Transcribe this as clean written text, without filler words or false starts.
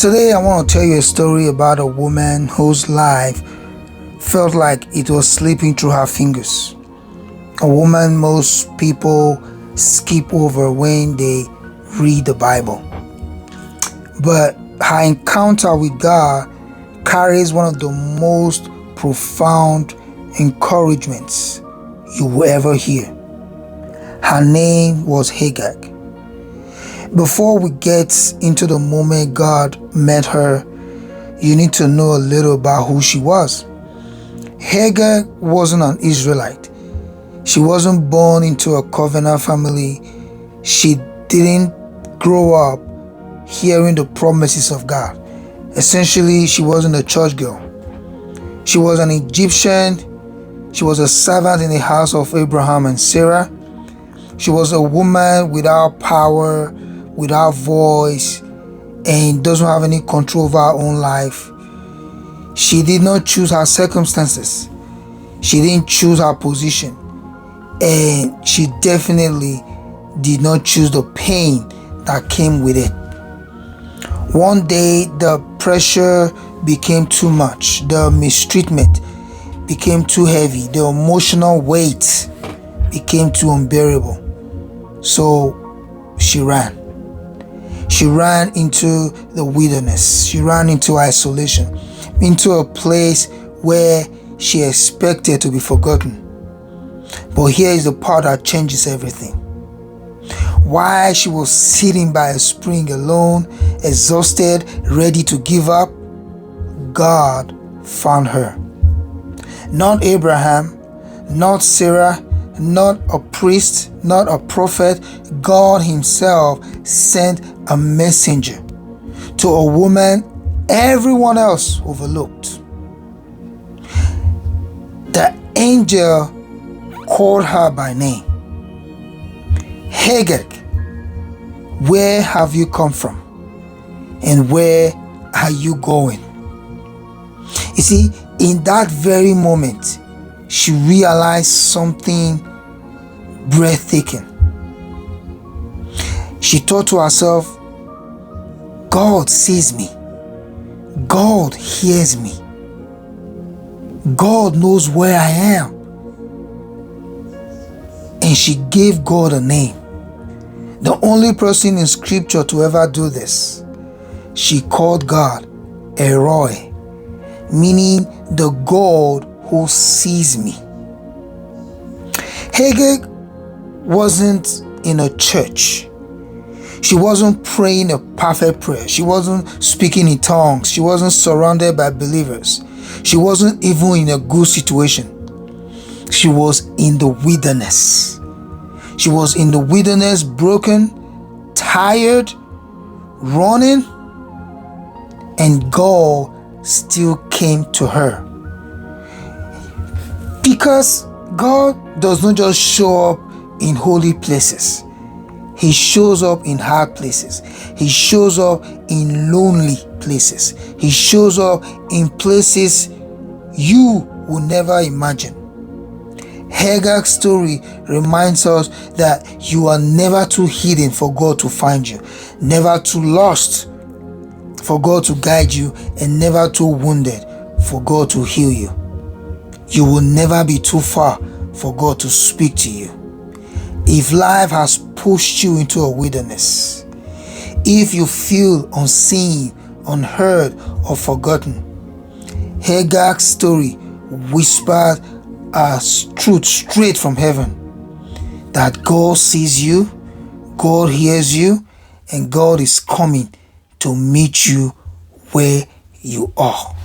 Today, I want to tell you a story about a woman whose life felt like it was slipping through her fingers. A woman most people skip over when they read the Bible. But her encounter with God carries one of the most profound encouragements you will ever hear. Her name was Hagar. Before we get into the moment God met her, you need to know a little about who she was. Hagar wasn't an Israelite. She wasn't born into a covenant family. She didn't grow up hearing the promises of God. Essentially, she wasn't a church girl. She was an Egyptian. She was a servant in the house of Abraham and Sarah. She was a woman without power, without voice, and doesn't have any control over her own life. She did not choose her circumstances. She didn't choose her position. And she definitely did not choose the pain that came with it. One day, the pressure became too much. The mistreatment became too heavy. The emotional weight became too unbearable. So she ran. She ran into the wilderness. She ran into isolation, into a place where she expected to be forgotten. But here is the part that changes everything. While she was sitting by a spring alone, exhausted, ready to give up, God found her. Not Abraham, not Sarah, not a priest, not a prophet. God Himself sent a messenger to a woman everyone else overlooked. The angel called her by name. Hagar, where have you come from? And where are you going? You see, in that very moment, she realized something breathtaking. She thought to herself, God sees me. God hears me. God knows where I am. And she gave God a name. The only person in scripture to ever do this. She called God Elroy, meaning the God who sees me. Hagar wasn't in a church. She wasn't praying a perfect prayer. She wasn't speaking in tongues. She wasn't surrounded by believers. She wasn't even in a good situation. She was in the wilderness. She was in the wilderness, broken, tired, running, and God still came to her. Because God does not just show up in holy places. He shows up in hard places. He shows up in lonely places. He shows up in places you will never imagine. Hagar's story reminds us that you are never too hidden for God to find you, never too lost for God to guide you, and never too wounded for God to heal you. You will never be too far for God to speak to you. If life has pushed you into a wilderness, if you feel unseen, unheard, or forgotten, Hagar's story whispers a truth straight from heaven that God sees you, God hears you, and God is coming to meet you where you are.